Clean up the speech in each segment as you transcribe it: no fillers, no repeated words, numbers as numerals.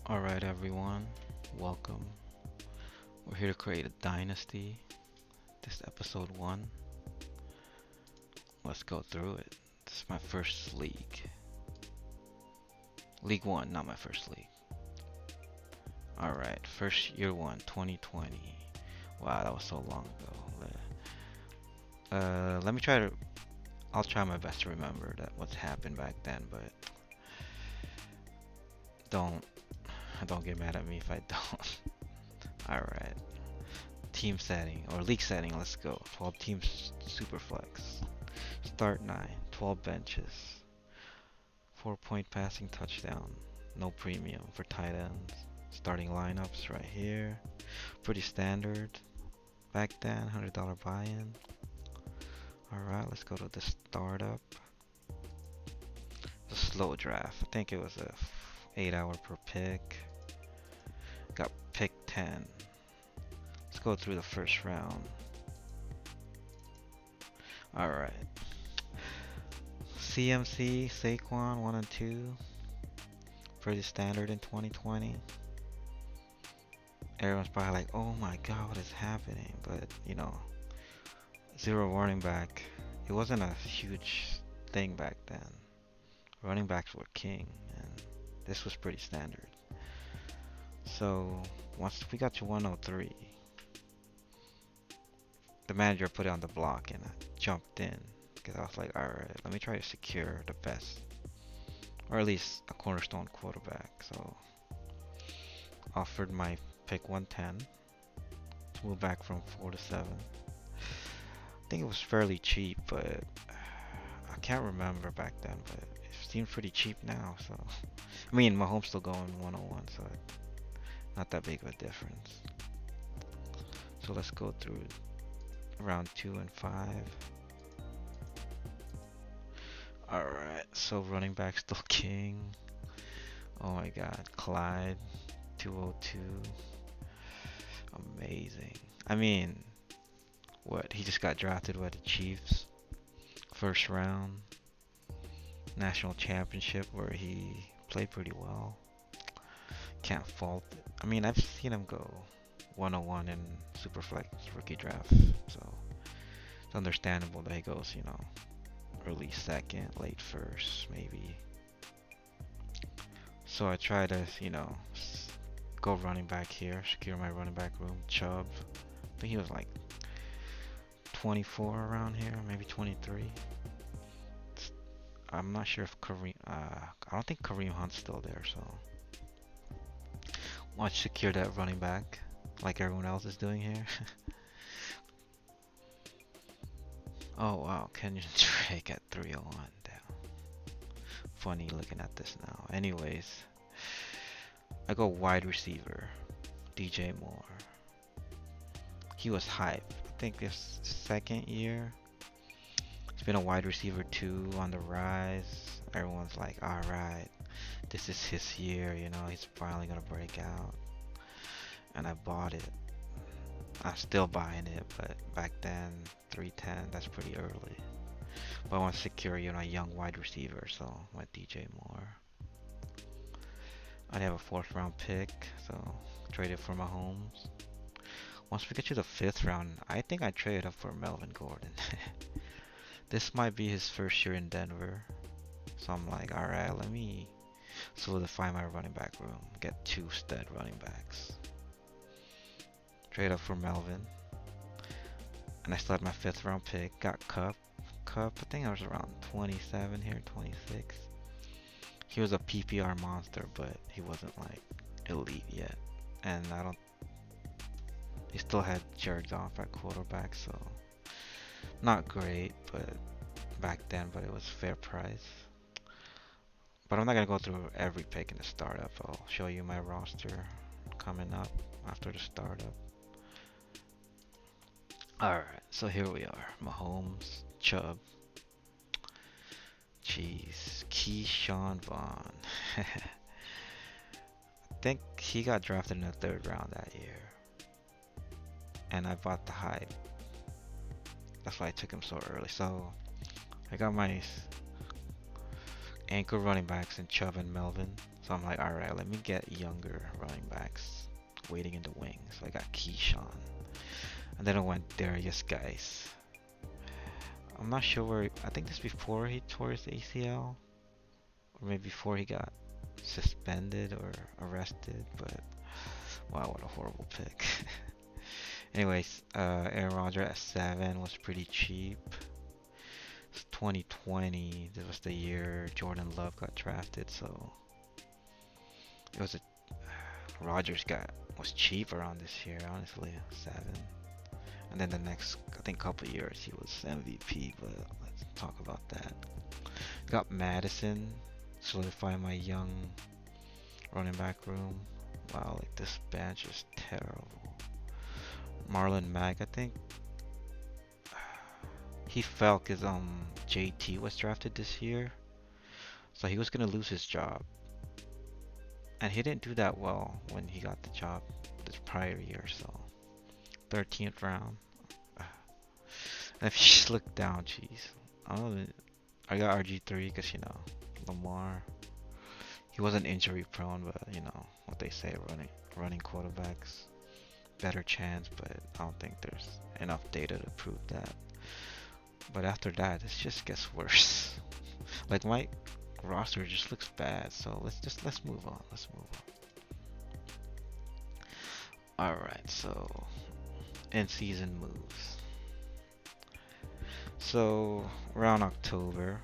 Alright everyone, welcome. We're here to create a dynasty. This is episode 1. Let's go through it. This is my first league. League 1, not my first league. Alright, first year 1, 2020. Wow, that was so long ago. Let me try to... I'll try my best to remember what's happened back then, but... Don't get mad at me if I don't. Alright. Team setting, or league setting, let's go. 12 teams super flex. Start 9, 12 benches. 4-point passing touchdown. No premium for tight ends. Starting lineups right here. Pretty standard. Back then, $100 buy-in. Alright, let's go to the startup. The slow draft. I think it was a 8-hour per pick. Got pick 10. Let's go through the first round. Alright. CMC, Saquon, 1 and 2. Pretty standard in 2020. Everyone's probably like, oh my god, what is happening? But, you know, zero running back. It wasn't a huge thing back then. Running backs were king, and this was pretty standard. So, once we got to 103, the manager put it on the block and I jumped in because I was like, alright, let me try to secure the best, or at least a cornerstone quarterback. So, offered my pick 110 to move back from 4 to 7. I think it was fairly cheap, but I can't remember back then, but it seems pretty cheap now. So, I mean, Mahomes still going 101, so not that big of a difference. So let's go through round 2 and 5. Alright, so running back still king. Oh my god, Clyde, 202. Amazing. I mean, what? He just got drafted by the Chiefs. First round. National championship where he played pretty well. Can't fault it. I mean, I've seen him go 101 in Superflex rookie draft, so it's understandable that he goes, you know, early second, late first, maybe. So I try to, you know, go running back here, secure my running back room. Chubb, I think he was like 24 around here, maybe 23. I'm not sure if Kareem, I don't think Kareem Hunt's still there, so want to secure that running back like everyone else is doing here. Oh wow, Kenyon Drake at 301. Damn. Funny looking at this now. Anyways, I go wide receiver, DJ Moore. He was hype. I think this second year. He's been a wide receiver 2 on the rise. Everyone's like, alright, this is his year, you know, he's finally gonna break out. And I bought it. I'm still buying it, but back then, 310, that's pretty early. But I want to secure, you know, a young wide receiver, so I went DJ Moore. I have a 4th round pick, so traded for Mahomes. Once we get to the 5th round, I think I traded up for Melvin Gordon. This might be his first year in Denver. So I'm like, alright, let me solidify my running back room. Get 2 stud running backs. Trade up for Melvin. And I still had my 5th round pick. Got Cup. I think I was around 27 here, 26. He was a PPR monster, but he wasn't like elite yet. And he still had Jared Goff at quarterback, so not great, but back then, but it was fair price. But I'm not gonna go through every pick in the startup. I'll show you my roster coming up after the startup. Alright, so here we are. Mahomes, Chubb. Jeez, Keyshawn Vaughn. I think he got drafted in the 3rd round that year. And I bought the hype. That's why I took him so early. So I got my anchor running backs in Chubb and Melvin. So I'm like, alright, let me get younger running backs waiting in the wings. So I got Keyshawn. And then I went Darius Guice. I'm not sure where, I think this is before he tore his ACL. Or maybe before he got suspended or arrested. But wow, what a horrible pick. Anyways, Aaron Rodgers at 7 was pretty cheap. It's 2020. This was the year Jordan Love got drafted, so it was a Rodgers was cheap around this year, honestly, 7. And then the next, I think, couple years he was MVP, but let's talk about that. Got Madison, solidifying my young running back room. Wow, like this bench is terrible. Marlon Mack, I think he fell because JT was drafted this year, so he was gonna lose his job, and he didn't do that well when he got the job this prior year. So 13th round. And if you just look down, jeez, I got RG3 because you know Lamar. He wasn't injury prone, but you know what they say, running quarterbacks better chance, but I don't think there's enough data to prove that. But after that, it just gets worse. Like my roster just looks bad, so let's move on. Let's move on. All right, so in-season moves. So around October,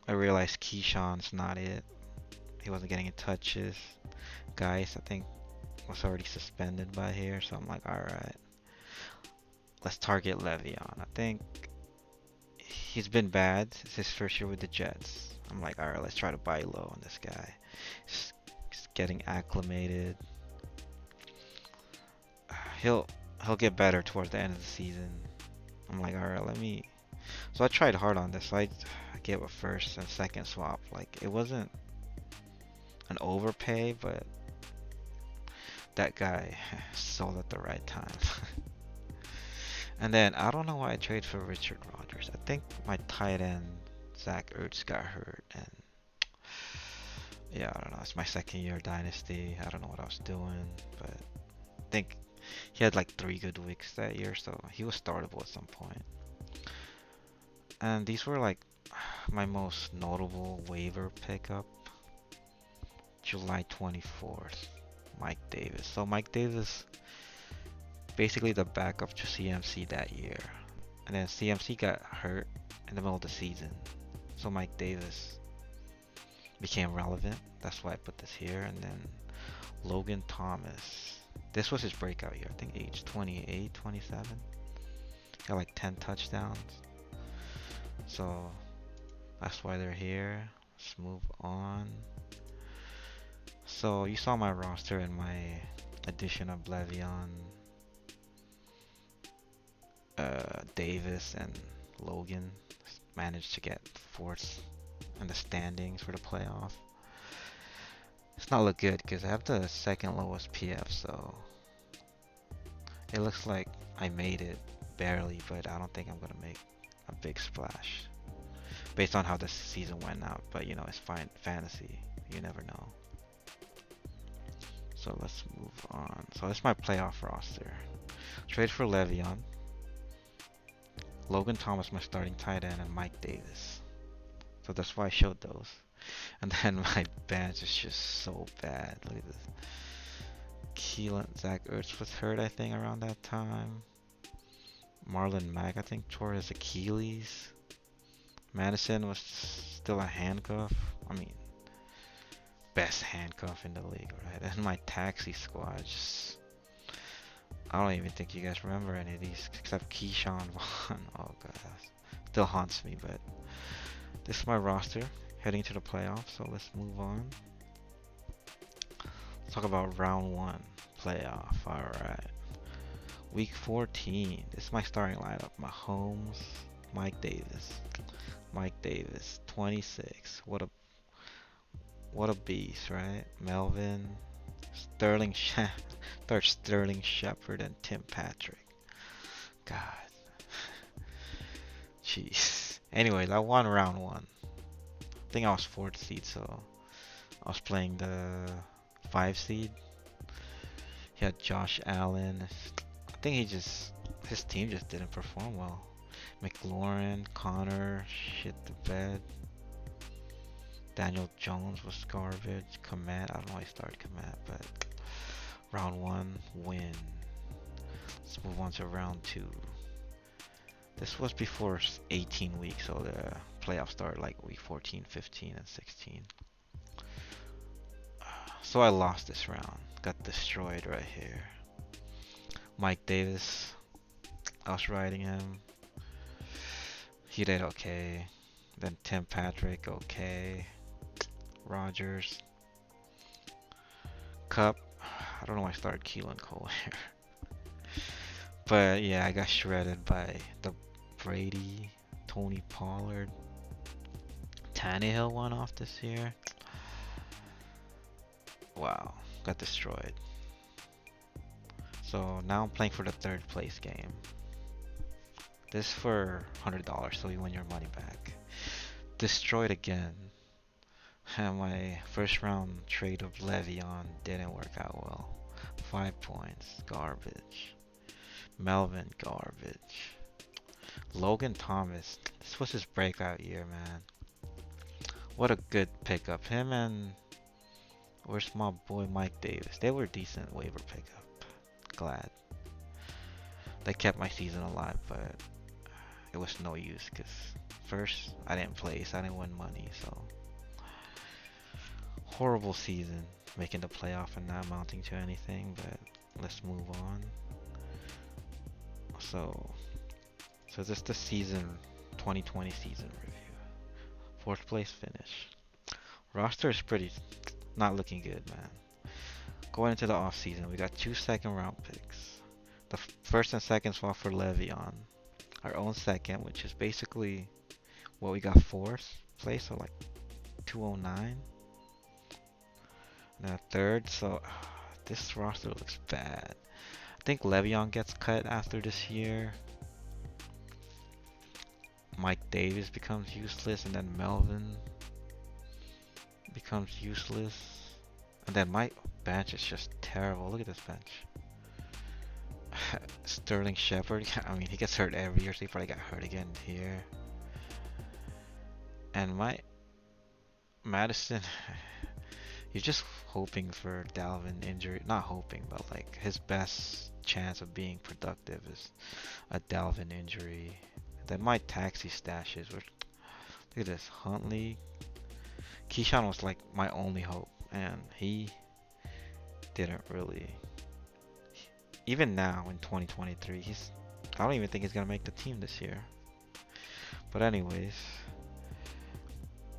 I realized Keyshawn's not it. He wasn't getting in touches. Guys, I think was already suspended by here, so I'm like, alright, let's target Le'Veon. I think he's been bad. It's his first year with the Jets. I'm like, alright, let's try to buy low on this guy. He's getting acclimated. He'll get better towards the end of the season. I'm like, alright, so I tried hard on this. So I gave a first and second swap. Like, it wasn't an overpay, but that guy sold at the right time. And then I don't know why I traded for Richard Rodgers. I think my tight end Zach Ertz got hurt, and yeah, I don't know. It's my second year Dynasty. I don't know what I was doing, but I think he had like 3 good weeks that year, so he was startable at some point. And these were like my most notable waiver pickup. July 24th. Mike Davis. So Mike Davis, basically the backup to CMC that year, and then CMC got hurt in the middle of the season, so Mike Davis became relevant. That's why I put this here. And then Logan Thomas, this was his breakout year. I think age 28, 27, got like 10 touchdowns, so that's why they're here. Let's move on. So you saw my roster and my addition of Le'Veon, Davis, and Logan. Managed to get 4th in the standings for the playoff. It's not look good because I have the second lowest PF, so it looks like I made it barely, but I don't think I'm gonna make a big splash based on how the season went out. But you know, it's fine, fantasy, you never know. So let's move on. So that's my playoff roster. Trade for Le'Veon, Logan Thomas, my starting tight end, and Mike Davis. So that's why I showed those. And then my bench is just so bad. Look at this. Zach Ertz was hurt, I think, around that time. Marlon Mack, I think, tore his Achilles. Madison was still a handcuff. I mean, best handcuff in the league, right? And my taxi squad, just, I don't even think you guys remember any of these except Keyshawn Vaughn. Oh god, still haunts me. But this is my roster heading to the playoffs, so let's move on. Let's talk about round 1 playoff. Alright, week 14. This is my starting lineup. Mahomes, Mike Davis, 26. What a beast, right? Melvin, Sterling Shepard, and Tim Patrick. God. Jeez. Anyway, I won round 1. think I was 4th seed, so I was playing the 5 seed. He had Josh Allen. I think his team just didn't perform well. McLaurin, Connor, shit the bed. Daniel Jones was garbage. Komet, I don't know why he started Komet, but round 1, win. Let's move on to round 2. This was before 18 weeks, so the playoffs started like week 14, 15, and 16. So I lost this round. Got destroyed right here. Mike Davis, I was riding him. He did okay. Then Tim Patrick, okay. Rogers. Cup. I don't know why I started Keelan Cole here. But yeah, I got shredded by the Brady, Tony Pollard. Tannehill won off this year. Wow, got destroyed. So now I'm playing for the 3rd place game. This for $100, so you win your money back. Destroyed again. And my first round trade of Le'Veon didn't work out well. 5 points, garbage. Melvin, garbage. Logan Thomas, this was his breakout year, man. What a good pickup. Him and where's my boy Mike Davis? They were decent waiver pickup. Glad. They kept my season alive, but it was no use because first I didn't place, I didn't win money, so horrible season, making the playoff and not amounting to anything. But let's move on. So this is the season 2020 season review. 4th place finish. Roster is pretty not looking good, man. Going into the off season, we got 2 2nd round picks. The 1st and 2nd swap for Le'Veon. Our own 2nd, which is basically what we got 4th place, so like 209. And a 3rd, so this roster looks bad. I think Le'Veon gets cut after this year. Mike Davis becomes useless, and then Melvin becomes useless. And then my bench is just terrible. Look at this bench. Sterling Shepard, I mean, he gets hurt every year, so he probably got hurt again here. And my Madison, you're just hoping for Dalvin injury. Not hoping, but like his best chance of being productive is a Dalvin injury. Then my taxi stashes were, look at this, Huntley. Keyshawn was like my only hope, and he didn't really. Even now in 2023, I don't even think he's gonna make the team this year. But anyways,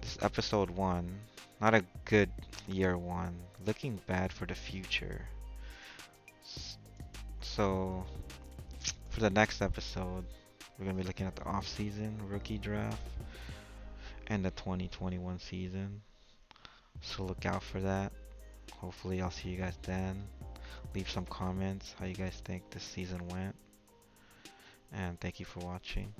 this is episode 1. Not a good year 1. Looking bad for the future. So for the next episode, we're gonna be looking at the off-season rookie draft and the 2021 season. So look out for that. Hopefully I'll see you guys then. Leave some comments how you guys think this season went. And thank you for watching.